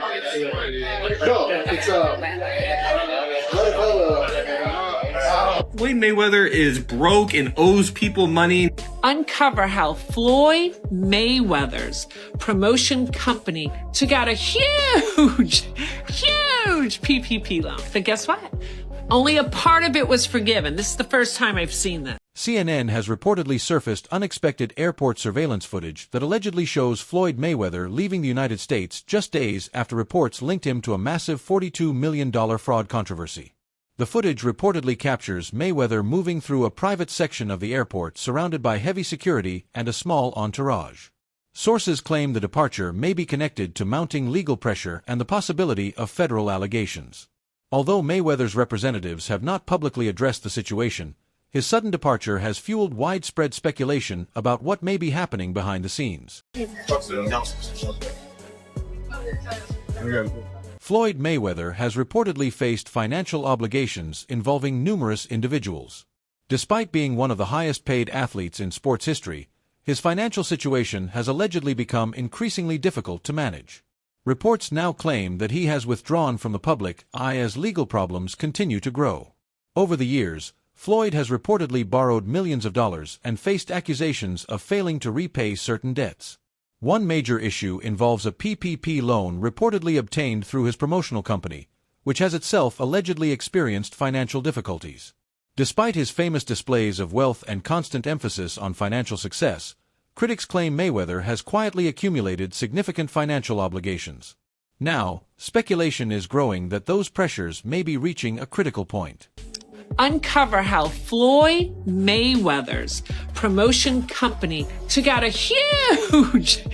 No, it's Floyd Mayweather is broke and owes people money. Uncover how Floyd Mayweather's promotion company took out a huge PPP loan. But guess what? Only a part of it was forgiven. This is the first time I've seen this. CNN has reportedly surfaced unexpected airport surveillance footage that allegedly shows Floyd Mayweather leaving the United States just days after reports linked him to a massive $42 million fraud controversy. The footage reportedly captures Mayweather moving through a private section of the airport surrounded by heavy security and a small entourage. Sources claim the departure may be connected to mounting legal pressure and the possibility of federal allegations. Although Mayweather's representatives have not publicly addressed the situation, his sudden departure has fueled widespread speculation about what may be happening behind the scenes. Floyd Mayweather has reportedly faced financial obligations involving numerous individuals. Despite being one of the highest-paid athletes in sports history, his financial situation has allegedly become increasingly difficult to manage. Reports now claim that he has withdrawn from the public eye as legal problems continue to grow. Over the years, Floyd has reportedly borrowed millions of dollars and faced accusations of failing to repay certain debts. One major issue involves a PPP loan reportedly obtained through his promotional company, which has itself allegedly experienced financial difficulties. Despite his famous displays of wealth and constant emphasis on financial success, critics claim Mayweather has quietly accumulated significant financial obligations. Now, speculation is growing that those pressures may be reaching a critical point. Uncover how Floyd Mayweather's promotion company took out a huge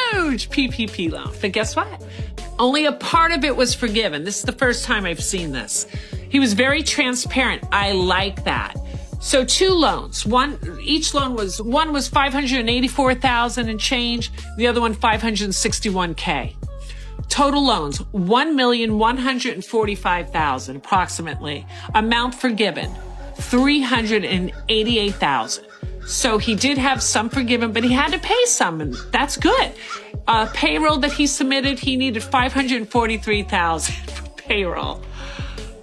PPP loan. But guess what? Only a part of it was forgiven. This is the first time I've seen this. He was very transparent. I like that. So two loans. Each loan was $584,000 and change. The other one $561K. Total loans, $1,145,000 approximately. Amount forgiven, $388,000. So he did have some forgiven, but he had to pay some, and that's good. Payroll that he submitted, he needed $543,000 for payroll.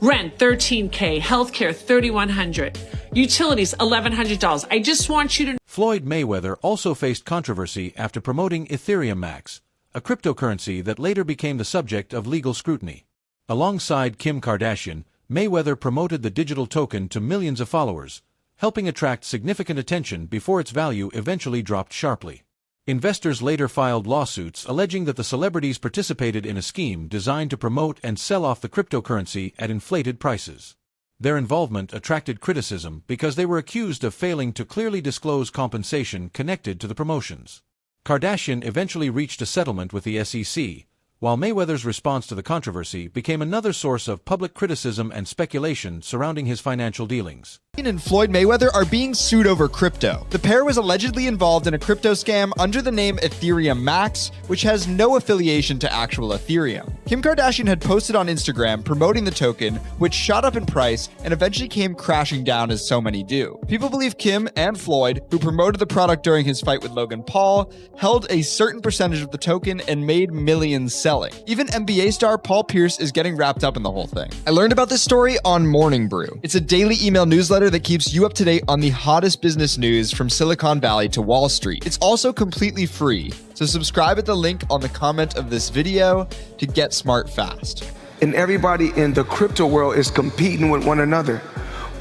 Rent, $13K. Healthcare, $3,100. Utilities, $1,100. I just want you to... Floyd Mayweather also faced controversy after promoting Ethereum Max, a cryptocurrency that later became the subject of legal scrutiny. Alongside Kim Kardashian, Mayweather promoted the digital token to millions of followers, helping attract significant attention before its value eventually dropped sharply. Investors later filed lawsuits alleging that the celebrities participated in a scheme designed to promote and sell off the cryptocurrency at inflated prices. Their involvement attracted criticism because they were accused of failing to clearly disclose compensation connected to the promotions. Kardashian eventually reached a settlement with the SEC, while Mayweather's response to the controversy became another source of public criticism and speculation surrounding his financial dealings. And Floyd Mayweather are being sued over crypto. The pair was allegedly involved in a crypto scam under the name Ethereum Max, which has no affiliation to actual Ethereum. Kim Kardashian had posted on Instagram promoting the token, which shot up in price and eventually came crashing down as so many do. People believe Kim and Floyd, who promoted the product during his fight with Logan Paul, held a certain percentage of the token and made millions selling. Even NBA star Paul Pierce is getting wrapped up in the whole thing. I learned about this story on Morning Brew. It's a daily email newsletter that keeps you up to date on the hottest business news from Silicon Valley to Wall Street. It's also completely free, so subscribe at the link on the comment of this video to get smart fast. And everybody in the crypto world is competing with one another,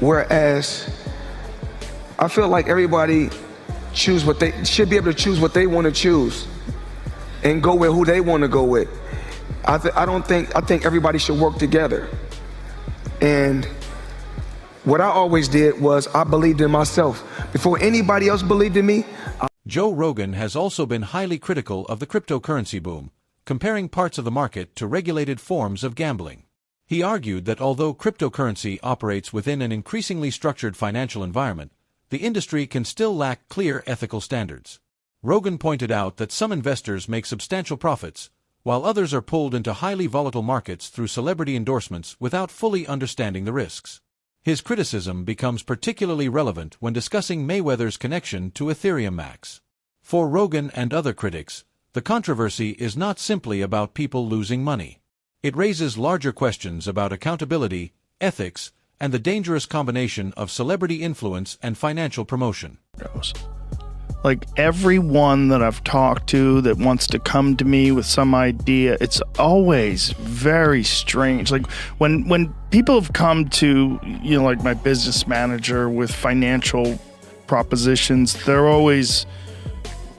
whereas I feel like everybody should be able to choose what they want to choose and go with who they want to go with. I think everybody should work together. And what I always did was I believed in myself. Before anybody else believed in me. Joe Rogan has also been highly critical of the cryptocurrency boom, comparing parts of the market to regulated forms of gambling. He argued that although cryptocurrency operates within an increasingly structured financial environment, the industry can still lack clear ethical standards. Rogan pointed out that some investors make substantial profits, while others are pulled into highly volatile markets through celebrity endorsements without fully understanding the risks. His criticism becomes particularly relevant when discussing Mayweather's connection to Ethereum Max. For Rogan and other critics, The controversy is not simply about people losing money. It raises larger questions about accountability, ethics, and the dangerous combination of celebrity influence and financial promotion. Like everyone that I've talked to that wants to come to me with some idea, it's always very strange. Like when people have come to, like my business manager with financial propositions, they're always,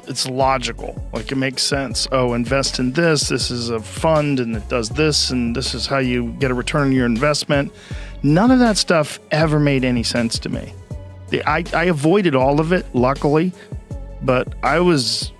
it's logical. Like it makes sense. Oh, invest in this. This is a fund and it does this and this is how you get a return on your investment. None of that stuff ever made any sense to me. I avoided all of it, luckily. But I was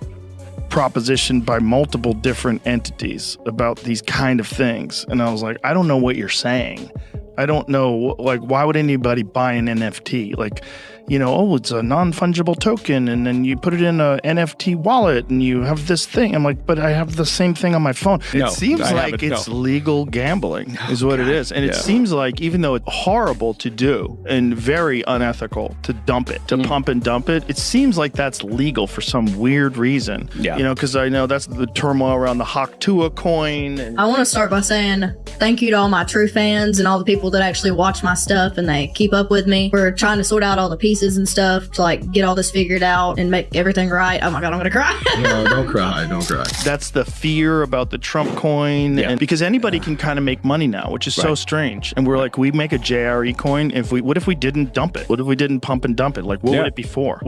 propositioned by multiple different entities about these kind of things. And I was like, I don't know what you're saying. I don't know, like, why would anybody buy an NFT? Like, it's a non-fungible token, and then you put it in a NFT wallet, and you have this thing. I'm like, but I have the same thing on my phone. No, it seems like it's legal gambling is what it is. And it seems like, even though it's horrible to do and very unethical to dump it, to pump and dump it, it seems like that's legal for some weird reason. Yeah. Because I know that's the turmoil around the Haktua coin. And I want to start by saying thank you to all my true fans and all the people that actually watch my stuff and they keep up with me. We're trying to sort out all the pieces and stuff to like get all this figured out and make everything right. Oh my God, I'm gonna cry. No, don't cry, don't cry. That's the fear about the Trump coin, and because anybody can kind of make money now, which is so strange. And we're like, we make a JRE coin. What if we didn't dump it? What if we didn't pump and dump it? Like, what would it be for?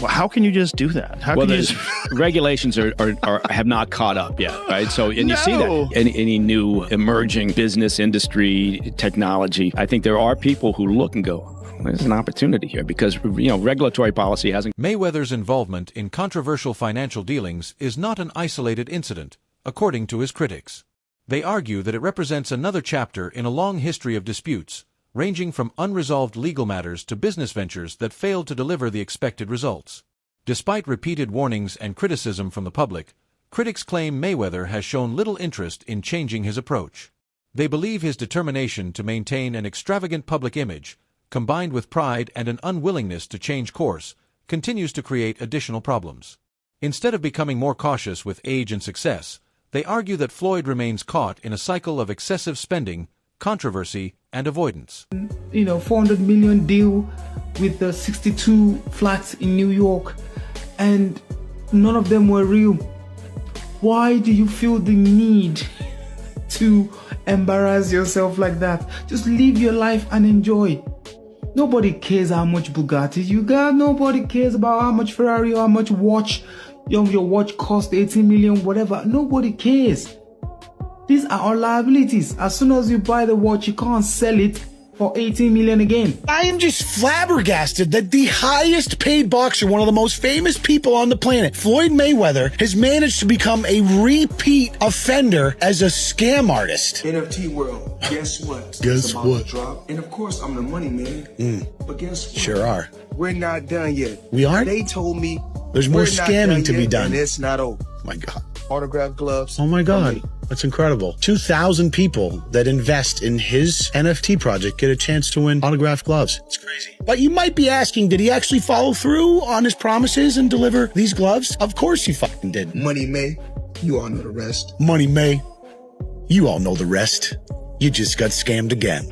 How can you just do that? How can you just regulations are have not caught up yet, right? So, and you see that any new emerging business industry technology, I think there are people who look and go, there's an opportunity here because, regulatory policy hasn't. Mayweather's involvement in controversial financial dealings is not an isolated incident, according to his critics. They argue that it represents another chapter in a long history of disputes, ranging from unresolved legal matters to business ventures that failed to deliver the expected results. Despite repeated warnings and criticism from the public, critics claim Mayweather has shown little interest in changing his approach. They believe his determination to maintain an extravagant public image, combined with pride and an unwillingness to change course, continues to create additional problems. Instead of becoming more cautious with age and success, they argue that Floyd remains caught in a cycle of excessive spending, controversy, and avoidance. $400 million deal with the 62 flats in New York, and none of them were real. Why do you feel the need to embarrass yourself like that? Just live your life and enjoy. Nobody cares how much Bugatti you got. Nobody cares about how much Ferrari or how much watch your watch cost, 18 million, whatever. Nobody cares. These are all liabilities. As soon as you buy the watch, you can't sell it for 18 million again. I am just flabbergasted that the highest paid boxer, one of the most famous people on the planet, Floyd Mayweather, has managed to become a repeat offender as a scam artist. NFT world, guess what? Guess what? Drop. And of course, I'm the money man. But guess what? Sure are. We're not done yet. We aren't? They told me there's more scamming to be done. And it's not over. My God. Autograph gloves. Oh my God. That's incredible. 2,000 people that invest in his NFT project get a chance to win autographed gloves. It's crazy. But you might be asking, did he actually follow through on his promises and deliver these gloves? Of course he fucking did. Money May, you all know the rest. Money May, you all know the rest. You just got scammed again.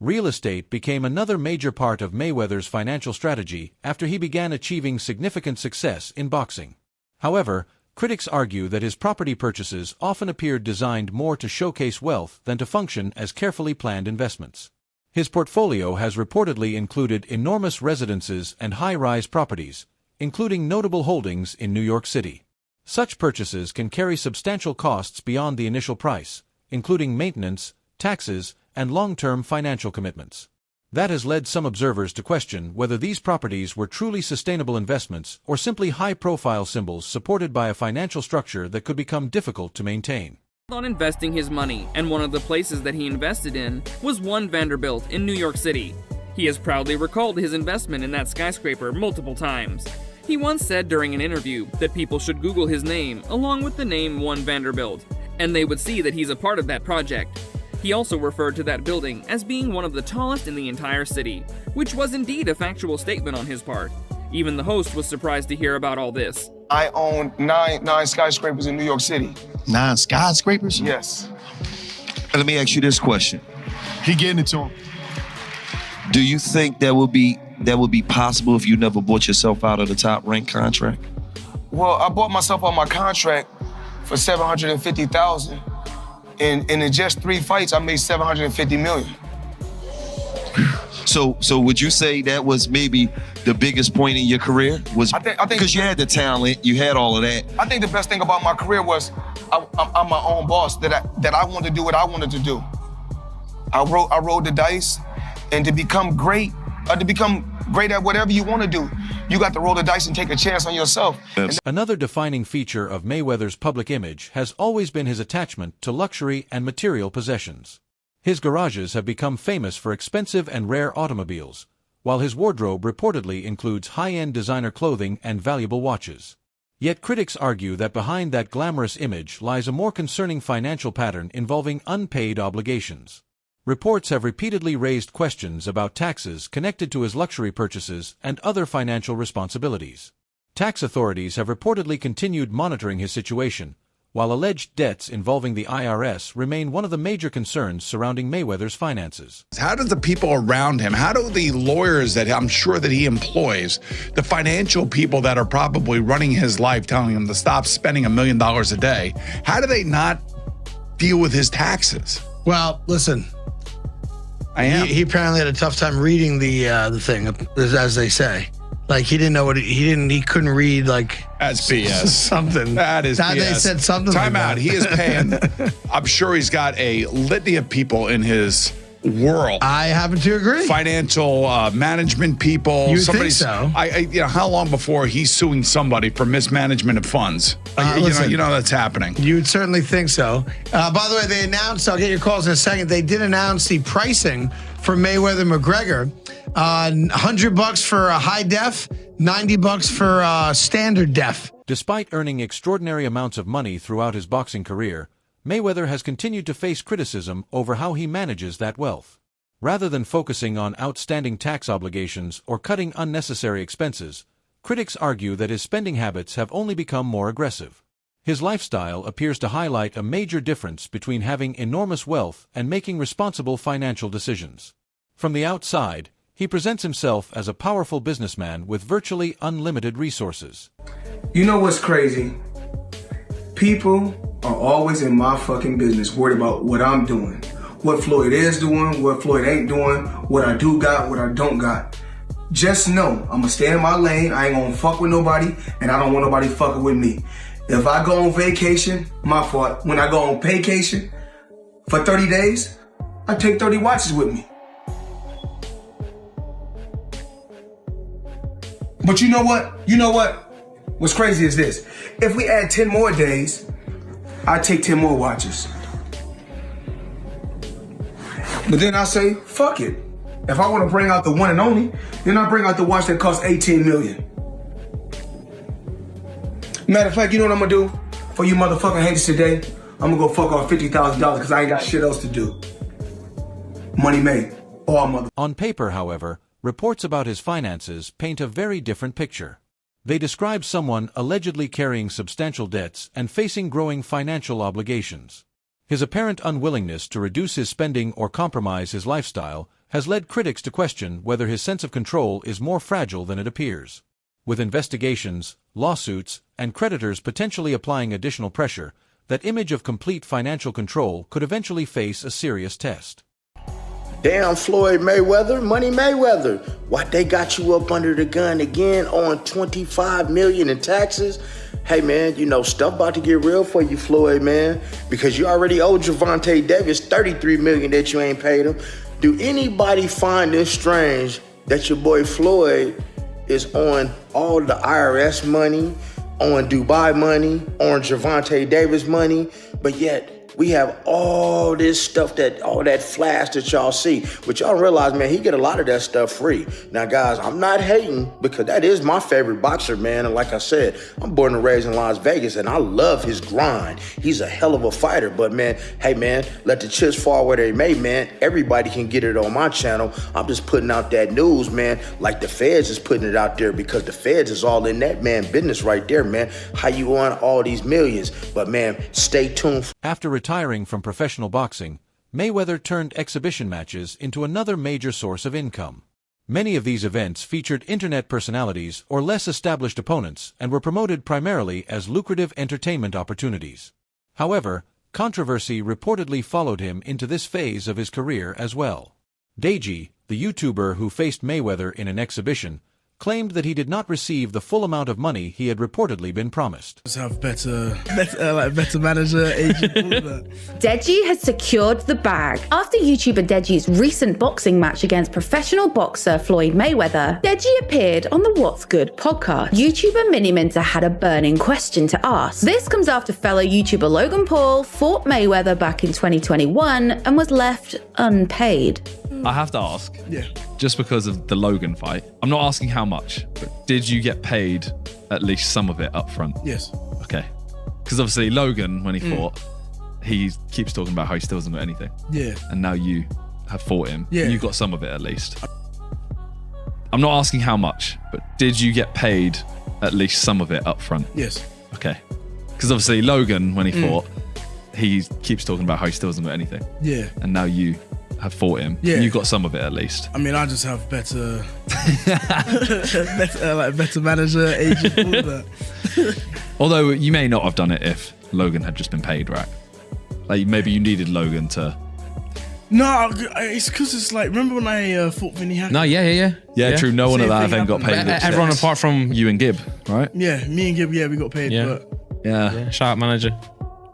Real estate became another major part of Mayweather's financial strategy after he began achieving significant success in boxing. However, critics argue that his property purchases often appeared designed more to showcase wealth than to function as carefully planned investments. His portfolio has reportedly included enormous residences and high-rise properties, including notable holdings in New York City. Such purchases can carry substantial costs beyond the initial price, including maintenance, taxes, and long-term financial commitments. That has led some observers to question whether these properties were truly sustainable investments or simply high-profile symbols supported by a financial structure that could become difficult to maintain. On investing his money, and one of the places that he invested in was One Vanderbilt in New York City. He has proudly recalled his investment in that skyscraper multiple times. He once said during an interview that people should Google his name along with the name One Vanderbilt, and they would see that he's a part of that project. He also referred to that building as being one of the tallest in the entire city, which was indeed a factual statement on his part. Even the host was surprised to hear about all this. I own nine skyscrapers in New York City. 9 skyscrapers? Yes. Let me ask you this question. He getting it to him. Do you think that would be possible if you never bought yourself out of the Top Rank contract? Well, I bought myself on my contract for $750,000, and in just 3 fights, I made $750 million. So would you say that was maybe the biggest point in your career? I think because you had the talent, you had all of that. I think the best thing about my career was I'm my own boss. That I wanted to do what I wanted to do. I rolled the dice, and to become great at whatever you want to do, you got to roll the dice and take a chance on yourself. Another defining feature of Mayweather's public image has always been his attachment to luxury and material possessions. His garages have become famous for expensive and rare automobiles, while his wardrobe reportedly includes high-end designer clothing and valuable watches. Yet critics argue that behind that glamorous image lies a more concerning financial pattern involving unpaid obligations. Reports have repeatedly raised questions about taxes connected to his luxury purchases and other financial responsibilities. Tax authorities have reportedly continued monitoring his situation, while alleged debts involving the IRS remain one of the major concerns surrounding Mayweather's finances. How do the people around him, how do the lawyers that I'm sure that he employs, the financial people that are probably running his life telling him to stop spending $1 million a day, how do they not deal with his taxes? Well, listen, he apparently had a tough time reading the thing, as they say. Like he didn't know what he couldn't read like that's BS. Something. That is BS. They said something. Time like out. that. He is paying. I'm sure he's got a litany of people in his world. I happen to agree. Financial management people. You think so? How long before he's suing somebody for mismanagement of funds? You know that's happening. You'd certainly think so. By the way, they announced. I'll get your calls in a second. They did announce the pricing for Mayweather McGregor. $100 for a high def, $90 for standard def. Despite earning extraordinary amounts of money throughout his boxing career, Mayweather has continued to face criticism over how he manages that wealth. Rather than focusing on outstanding tax obligations or cutting unnecessary expenses, critics argue that his spending habits have only become more aggressive. His lifestyle appears to highlight a major difference between having enormous wealth and making responsible financial decisions. From the outside, he presents himself as a powerful businessman with virtually unlimited resources. You know what's crazy? People are always in my fucking business, worried about what I'm doing, what Floyd is doing, what Floyd ain't doing, what I do got, what I don't got. Just know, I'm gonna stay in my lane, I ain't gonna fuck with nobody, and I don't want nobody fucking with me. If I go on vacation, my fault. When I go on vacation for 30 days, I take 30 watches with me. But you know what? What's crazy is this. If we add 10 more days, I take 10 more watches. But then I say, fuck it. If I want to bring out the one and only, then I bring out the watch that costs $18 million. Matter of fact, you know what I'm gonna do for you motherfucking haters today? I'm gonna go fuck off $50,000 because I ain't got shit else to do. Money made. All mother. On paper, however, reports about his finances paint a very different picture. They describe someone allegedly carrying substantial debts and facing growing financial obligations. His apparent unwillingness to reduce his spending or compromise his lifestyle has led critics to question whether his sense of control is more fragile than it appears. With investigations, lawsuits, and creditors potentially applying additional pressure, that image of complete financial control could eventually face a serious test. Damn, Floyd Mayweather, Money Mayweather. What, they got you up under the gun again on $25 million in taxes? Hey, man, you know, stuff about to get real for you, Floyd, man, because you already owe Gervonta Davis $33 million that you ain't paid him. Do anybody find this strange that your boy Floyd is on all the IRS money, on Dubai money, on Gervonta Davis money, but yet We have all this stuff, all that flash that y'all see. But y'all realize, man, he get a lot of that stuff free. Now, guys, I'm not hating because that is my favorite boxer, man. And like I said, I'm born and raised in Las Vegas, and I love his grind. He's a hell of a fighter. But, man, hey, man, let the chips fall where they may, man. Everybody can get it on my channel. I'm just putting out that news, man, like the feds is putting it out there because the feds is all in that, man, business right there, man. How you want all these millions? But, man, stay tuned. After retiring from professional boxing, Mayweather turned exhibition matches into another major source of income. Many of these events featured internet personalities or less established opponents and were promoted primarily as lucrative entertainment opportunities. However, controversy reportedly followed him into this phase of his career as well. Deji, the YouTuber who faced Mayweather in an exhibition, claimed that he did not receive the full amount of money he had reportedly been promised. Just have better manager, agent, all of that. Deji has secured the bag. After YouTuber Deji's recent boxing match against professional boxer Floyd Mayweather, Deji appeared on the What's Good podcast. YouTuber Mini Minter had a burning question to ask. This comes after fellow YouTuber Logan Paul fought Mayweather back in 2021 and was left unpaid. I have to ask, Yeah. just because of the Logan fight, I'm not asking how much, but did you get paid at least some of it up front? Yes. Okay. Because obviously Logan, when he fought, he keeps talking about how he still hasn't got anything. Yeah. And now you have fought him. Yeah. You got some of it at least. I'm not asking how much, but did you get paid at least some of it up front? Yes. Okay. Because obviously Logan, when he fought, he keeps talking about how he still hasn't got anything. Yeah. And now you have fought him. Yeah. You got some of it at least. I mean, I just have better manager, agent, all of that. Although you may not have done it if Logan had just been paid, right? Like maybe you needed Logan to. No, it's because it's like, remember when I fought Vinny Hackett? No, yeah, true. No one at that event got paid. Everyone apart from you and Gib, right? Yeah, me and Gib, we got paid. Yeah. But Yeah. shout out manager.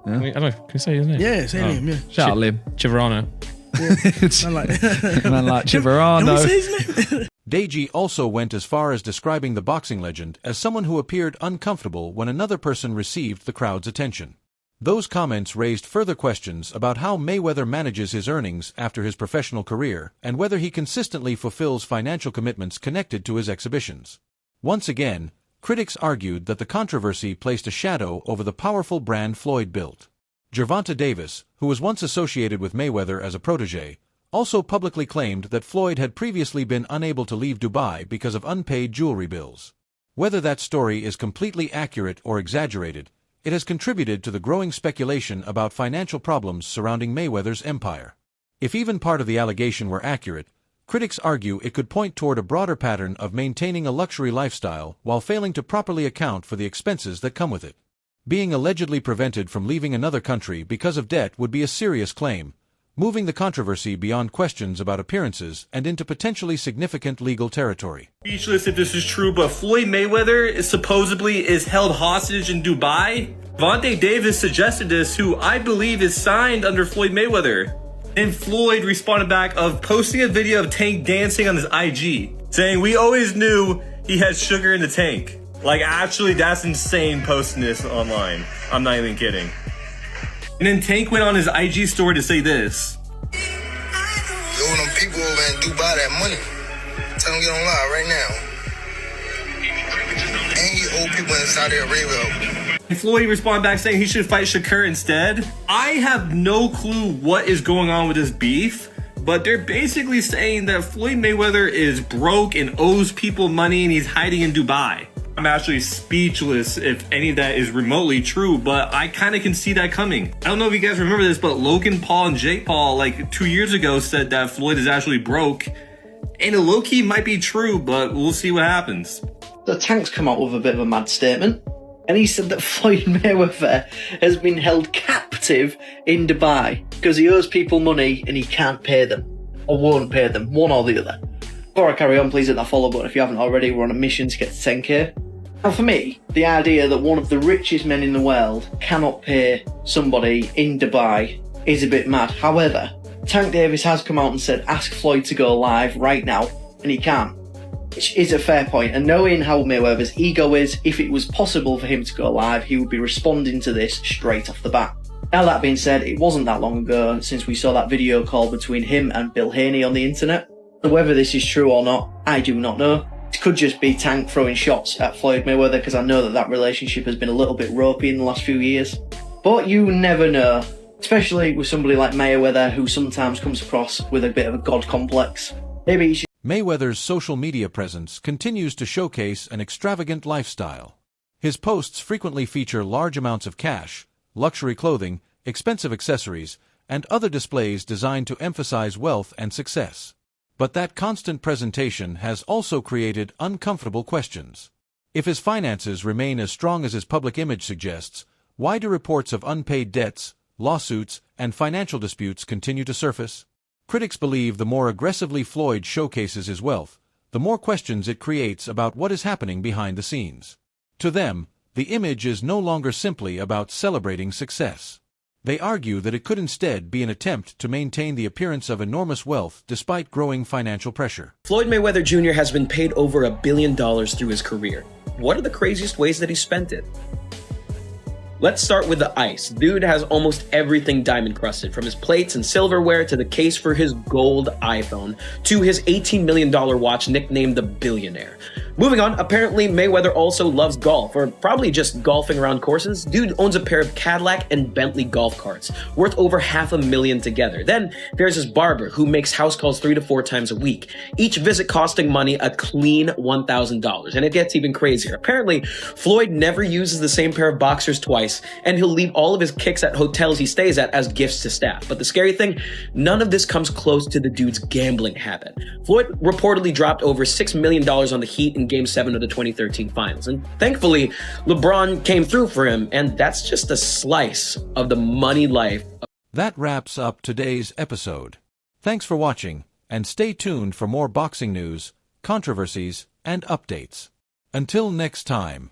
Yeah. I don't know. Can we say his name? yeah, say name, yeah. Shout out Lim. Chiverano. I like Man like Can we Chiverano. say his name? Deji also went as far as describing the boxing legend as someone who appeared uncomfortable when another person received the crowd's attention. Those comments raised further questions about how Mayweather manages his earnings after his professional career and whether he consistently fulfills financial commitments connected to his exhibitions. Once again, critics argued that the controversy placed a shadow over the powerful brand Floyd built. Gervonta Davis, who was once associated with Mayweather as a protege, also publicly claimed that Floyd had previously been unable to leave Dubai because of unpaid jewelry bills. Whether that story is completely accurate or exaggerated, it has contributed to the growing speculation about financial problems surrounding Mayweather's empire. If even part of the allegation were accurate, critics argue it could point toward a broader pattern of maintaining a luxury lifestyle while failing to properly account for the expenses that come with it. Being allegedly prevented from leaving another country because of debt would be a serious claim, moving the controversy beyond questions about appearances and into potentially significant legal territory. Speechless if this is true, but Floyd Mayweather is supposedly held hostage in Dubai. Gervonta Davis suggested this, who I believe is signed under Floyd Mayweather. And Floyd responded back of posting a video of Tank dancing on his IG, saying, "We always knew he had sugar in the tank." Like, actually, that's insane posting this online. I'm not even kidding. And then Tank went on his IG story to say this. Yo, them people over in Dubai that money. Tell them get on live right now. And you old people in Saudi Arabia. And Floyd responded back saying he should fight Shakur instead. I have no clue what is going on with this beef, but they're basically saying that Floyd Mayweather is broke and owes people money and he's hiding in Dubai. I'm actually speechless if any of that is remotely true, but I kind of can see that coming. I don't know if you guys remember this, but Logan Paul and Jake Paul, like 2 years ago, said that Floyd is actually broke. And it low-key might be true, but we'll see what happens. The Tank's come out with a bit of a mad statement, and he said that Floyd Mayweather has been held captive in Dubai because he owes people money and he can't pay them, or won't pay them, one or the other. Before I carry on, please hit that follow button if you haven't already. We're on a mission to get to 10k. Now for me, the idea that one of the richest men in the world cannot pay somebody in Dubai is a bit mad. However, Tank Davis has come out and said ask Floyd to go live right now, and he can't. Which is a fair point, and knowing how Mayweather's ego is, if it was possible for him to go live, he would be responding to this straight off the bat. Now that being said, it wasn't that long ago since we saw that video call between him and Bill Haney on the internet. Whether this is true or not, I do not know. It could just be Tank throwing shots at Floyd Mayweather, because I know that relationship has been a little bit ropey in the last few years. But you never know, especially with somebody like Mayweather, who sometimes comes across with a bit of a god complex. Maybe he should... Mayweather's social media presence continues to showcase an extravagant lifestyle. His posts frequently feature large amounts of cash, luxury clothing, expensive accessories, and other displays designed to emphasize wealth and success. But that constant presentation has also created uncomfortable questions. If his finances remain as strong as his public image suggests, why do reports of unpaid debts, lawsuits, and financial disputes continue to surface? Critics believe the more aggressively Floyd showcases his wealth, the more questions it creates about what is happening behind the scenes. To them, the image is no longer simply about celebrating success. They argue that it could instead be an attempt to maintain the appearance of enormous wealth despite growing financial pressure. Floyd Mayweather Jr. has been paid over $1 billion through his career. What are the craziest ways that he spent it? Let's start with the ice. Dude has almost everything diamond crusted, from his plates and silverware to the case for his gold iPhone to his $18 million watch nicknamed the Billionaire. Moving on, apparently Mayweather also loves golf, or probably just golfing around courses. Dude owns a pair of Cadillac and Bentley golf carts, worth over $500,000 together. Then there's his barber, who makes house calls 3 to 4 times a week, each visit costing money a clean $1,000. And it gets even crazier. Apparently, Floyd never uses the same pair of boxers twice, and he'll leave all of his kicks at hotels he stays at as gifts to staff. But the scary thing, none of this comes close to the dude's gambling habit. Floyd reportedly dropped over $6 million on the Heat in Game 7 of the 2013 finals. And thankfully, LeBron came through for him, and that's just a slice of the money life. That wraps up today's episode. Thanks for watching, and stay tuned for more boxing news, controversies, and updates. Until next time.